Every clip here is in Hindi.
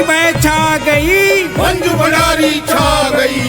वह छा गई, मंजू भंडारी छा गई।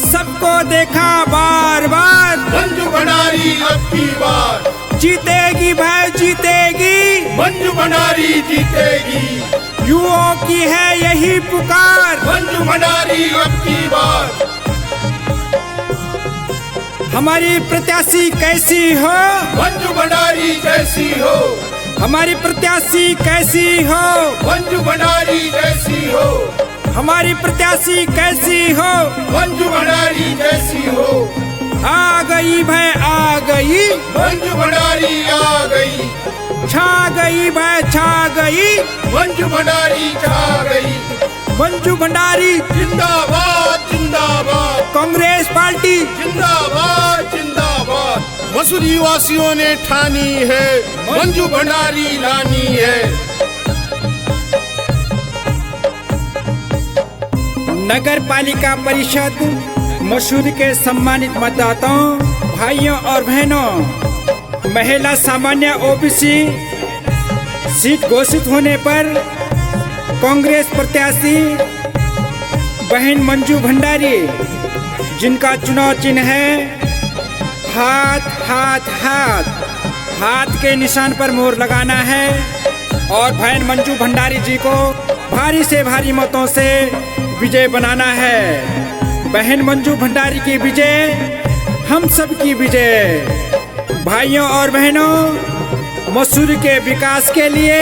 सबको देखा बार बार, मंजू भंडारी अब की बार जीतेगी वह जीतेगी, मंजू भंडारी जीतेगी। युवाओं की है यही पुकार, मंजू भंडारी अब की बार। हमारी प्रत्याशी कैसी हो, मंजू भंडारी जैसी हो, हमारी प्रत्याशी कैसी हो, मंजू भंडारी जैसी हो, हमारी प्रत्याशी कैसी हो, मंजू भंडारी जैसी हो। आ गई वह आ गई, मंजू भंडारी आ गई। छा गई वह छा गई, मंजू भंडारी छा गई। मंजू भंडारी जिंदाबाद जिंदाबाद, कांग्रेस पार्टी जिंदाबाद जिंदाबाद। मसूरी वासियों ने ठानी है, मंजू भंडारी लानी है। नगर पालिका परिषद मसूरी के सम्मानित मतदाताओं, भाइयों और बहनों, महिला सामान्य ओबीसी सीट घोषित होने पर कांग्रेस प्रत्याशी बहन मंजू भंडारी, जिनका चुनाव चिन्ह है हाथ हाथ हाथ, हाथ के निशान पर मोहर लगाना है और बहन मंजू भंडारी जी को भारी से भारी मतों से विजय बनाना है। बहन मंजू भंडारी की विजय हम सब की विजय। भाइयों और बहनों, मसूरी के विकास के लिए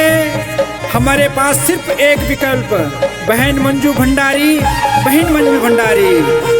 हमारे पास सिर्फ एक विकल्प, बहन मंजू भंडारी, बहन मंजू भंडारी।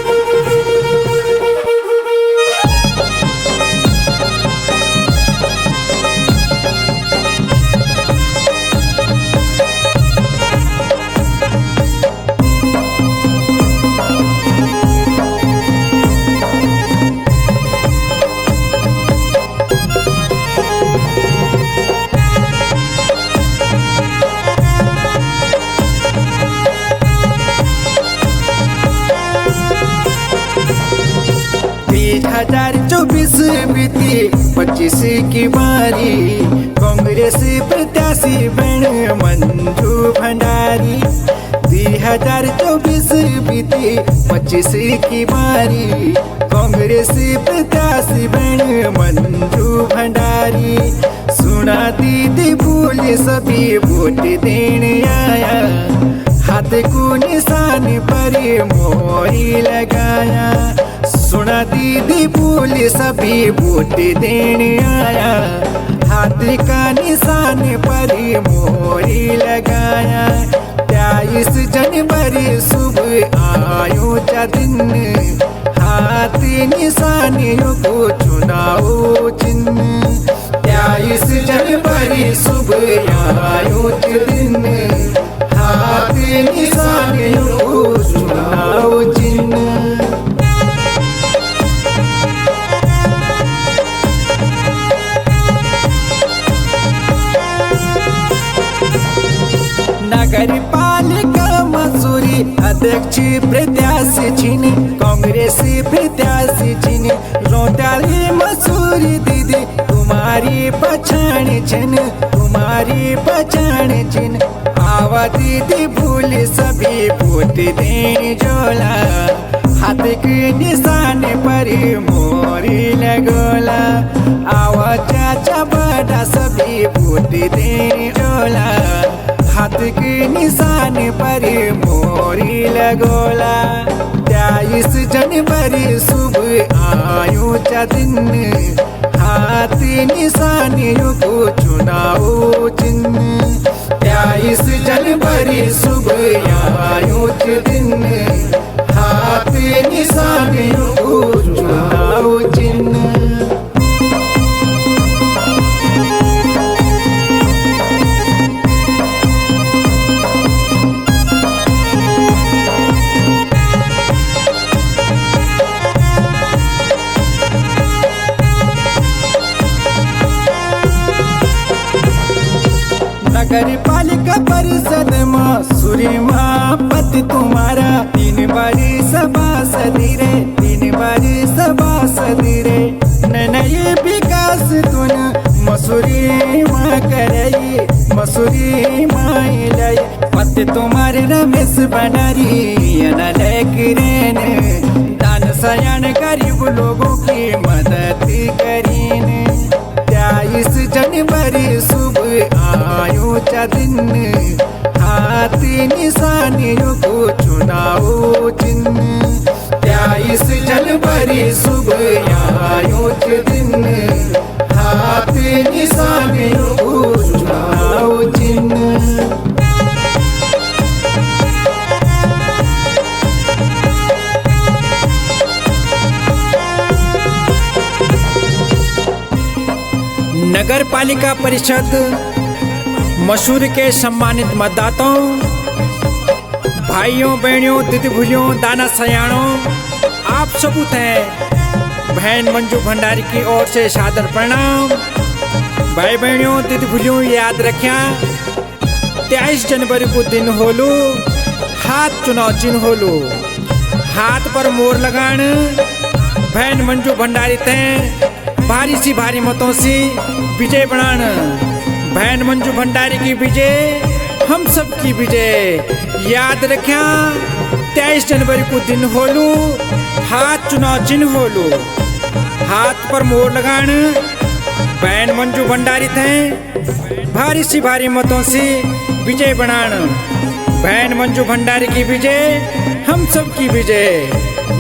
हजार 24 बीती 25 की बारी, कांग्रेस प्रत्याशी बन मंजू भंडारी। 2024 बीती 25 की बारी, कांग्रेस प्रत्याशी बन मंजू भंडारी। सुना दीदी बोल सभी वोट देने आया, हाथ को निशान पर मोहरी लगाया। सुना दीदी बोल सभी वोट देने आया, हाथ का निशान पर मोहरी लगाया। 23 जनवरी सुबह आयो चा दिन, हाथ निशान को चुनाव चिन्ह। 23 जनवरी सुबह आयो चा दिन, हाथ निशान को चुनाव चिन्ह। नगर पालिका मसूरी अध्यक्ष प्रत्याशी चिन्ह, कांग्रेस प्रत्याशी चिन्ह। रोटाली मसूरी दीदी तुम्हारी पहचान चिन्ह, तुम्हारी पहचान चिन्ह। आवा दीदी भूल सभी वोट देने जोला, हाथ के निशान पर मोरी लगोला। आवा चाचा बड़ा सभी वोट देने जोला, हाथ के निशान पर मोरी लगोला। 23 जनवरी सुबह आयो चा दिन, हाथ निशान को चुनाव चिन्ह। 23 जनवरी सुबह आयो चा दिन, हाथ निशान को चुनाव चिन्ह। नगर पालिका परिषद मसूरी पति तुम्हारा 3 बारी सभासदी रे, 3 बारी सभासदी रे। नए विकास तुन मसूरी माँ करई मसूरी माई लई पत्ते तुम्हारे रमेश बनारी लेकरेन दान सयान गरीब लोगों की मदद करीन 23 जनवरी शुभ आयो चा दिन हाथी निशानियों को चुनाव चिन्ह 23 जनवरी शुभ आयो चा दिन हाथी निशानियों को चुनाव चिन्ह। नगर पालिका परिषद मसूर के सम्मानित मतदाताओं, भाइयों बहनों, दीदी भूलियों, दाना सयानों, आप सबूत हैं बहन मंजू भंडारी की ओर से सादर प्रणाम। भाई बहनों, दीदी भूलियों, याद रखिया 23 जनवरी को दिन होलू हाथ चुनाव चिन्ह होलू, हाथ पर मोर लगान बहन मंजू भंडारी तय भारी सी भारी मतों से विजय बनान। बहन मंजू भंडारी की विजय हम सब की विजय। याद रखिया 23 जनवरी को दिन होलू हाथ चुनाव चिन्ह होलू, हाथ पर मोर लगान बहन मंजू भंडारी थे भारी सी भारी मतों से विजय बनान। बहन मंजू भंडारी की विजय हम सब की विजय।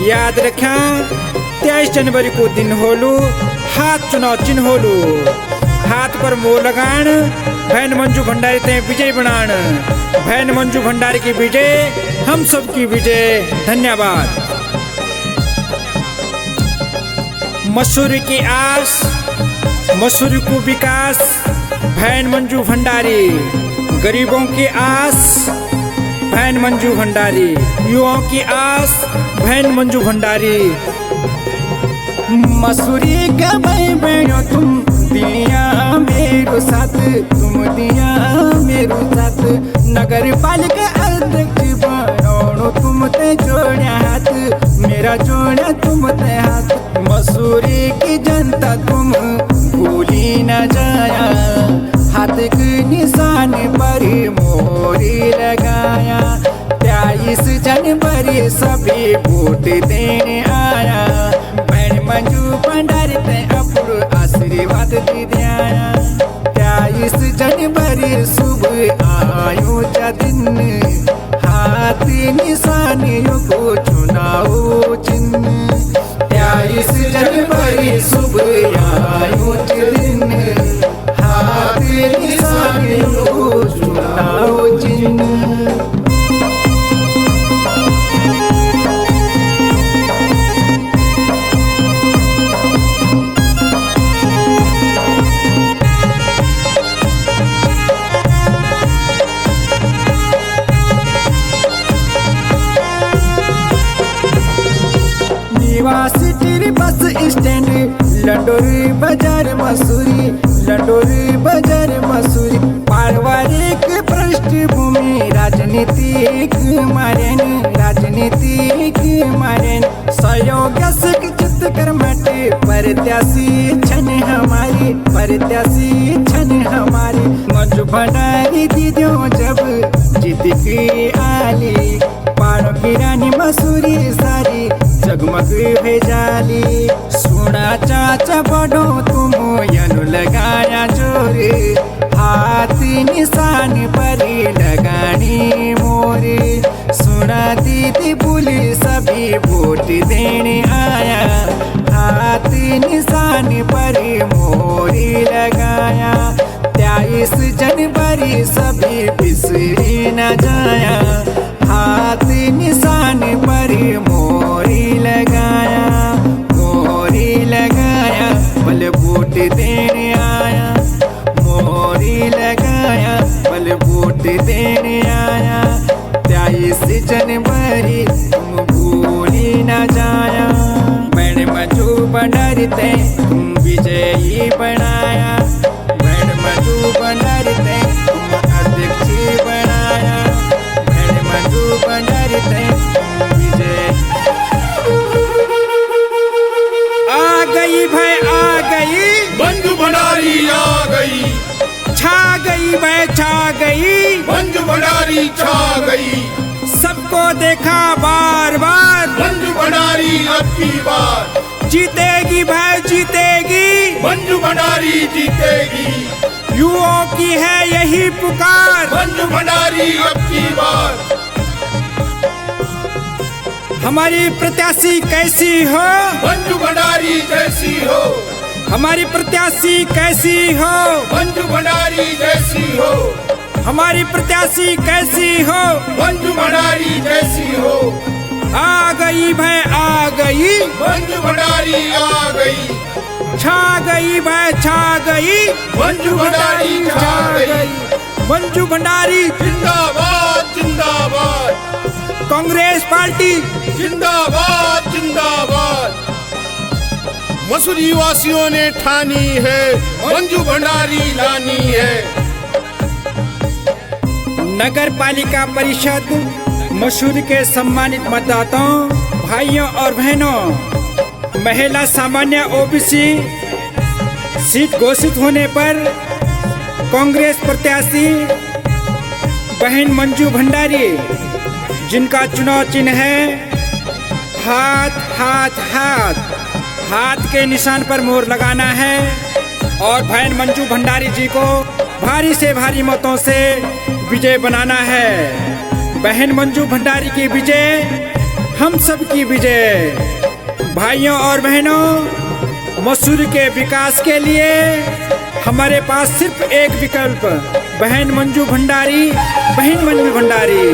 याद रखिया 23 जनवरी को दिन होलू हाथ चुनाव चिन्ह होलू, हाथ पर मोर लगान बहन मंजू भंडारी ते विजय बनान। बहन मंजू भंडारी की विजय हम सब की विजय। धन्यवाद। मसूर की आस मसूर को विकास बहन मंजू भंडारी, गरीबों की आस बहन मंजू भंडारी, युवाओं की आस बहन मंजू भंडारी। मसूरी का भाई बहनों तुम दिया मेरो साथ, तुम दिया मेरो साथ। नगर पालिका अध्यक्ष बनो तुम ते जोड़ा हाथ, मेरा जोड़ा तुम ते हाथ। मसूरी की जनता तुम भूली न जाया, हाथ के निशान पर मोरी लगाया। 23 जनवरी सभी वोट देने आया, बहन मंजू भंडारी ते अपुर आशीर्वाद दी दिया। 23 जनवरी शुभ आयो चा दिन हाथी निशानियों को चुनाव चिन्ह। 23 जनवरी शुभ आयो चा दिन हाथी निशानियों को चुनाव चिन्ह। सिटी बस स्टैंड लंडोरी बाजार मसूरी, लंडोरी बाजार मसूरी। पारिवारिक पृष्ठभूमि राजनीतिक मारेन, राजनीतिक मारेन। सहयोग शिक्षित कर्मठ प्रत्याशी छन हमारी, प्रत्याशी छन हमारी। मंजू भंडारी दीदियों जब जीत की आली, पारो की रानी मसूरी सारी जगमग भेजाली। सुना चाचा बड़ो तुम यनु लगाया जोरे, हाथ निशान पर लगानी मोरे। सुना दीदी बोली सभी वोट देने आया, हाथ निशान पर मोरी लगाया। 23 जनवरी सभी बिसरी न जाया, हाथ निशान पर मोरी लगाया, मोरी लगाया। बल वोट देने आया, मोरी लगाया, बल वोट देने आया। 23 जनवरी तुम भूली न जाया, बहन मंजू भंडारी ते तुम विजयी बनाया। बहन मंजू भंडारी ते तुम अध्यक्ष बनाया, बहन मंजू भंडारी ते तुम विजय। आ गई भाई आ गई। गई, मंजू भंडारी आ गई, छा गई वह छा गई, मंजू भंडारी छा गई, सबको देखा बार बार, मंजू भंडारी अब की बार, जीतेगी वह जीतेगी, मंजू भंडारी जीतेगी, युवाओं की है यही पुकार, मंजू भंडारी अब की बार। हमारी प्रत्याशी कैसी हो, मंजू भंडारी जैसी हो, हमारी प्रत्याशी कैसी हो, मंजू भंडारी जैसी हो, हमारी प्रत्याशी कैसी हो, मंजू भंडारी जैसी हो, आ गई वह आ गई, मंजू भंडारी आ गई, छा गई वह छा गई, मंजू भंडारी छा गई, मंजू भंडारी जिंदाबाद जिंदाबाद, कांग्रेस पार्टी जिंदाबाद जिंदाबाद। मसूरी वासियों ने ठानी है, मंजू भंडारी लानी है। नगर पालिका परिषद मसूरी के सम्मानित मतदाताओं, भाइयों और बहनों, महिला सामान्य ओबीसी सीट घोषित होने पर कांग्रेस प्रत्याशी बहन मंजू भंडारी, जिनका चुनाव चिन्ह है हाथ हाथ हाथ, हाथ के निशान पर मोहर लगाना है और बहन मंजू भंडारी जी को भारी से भारी मतों से विजय बनाना है। बहन मंजू भंडारी की विजय हम सब की विजय। भाइयों और बहनों, मसूरी के विकास के लिए हमारे पास सिर्फ एक विकल्प, बहन मंजू भंडारी, बहन मंजू भंडारी।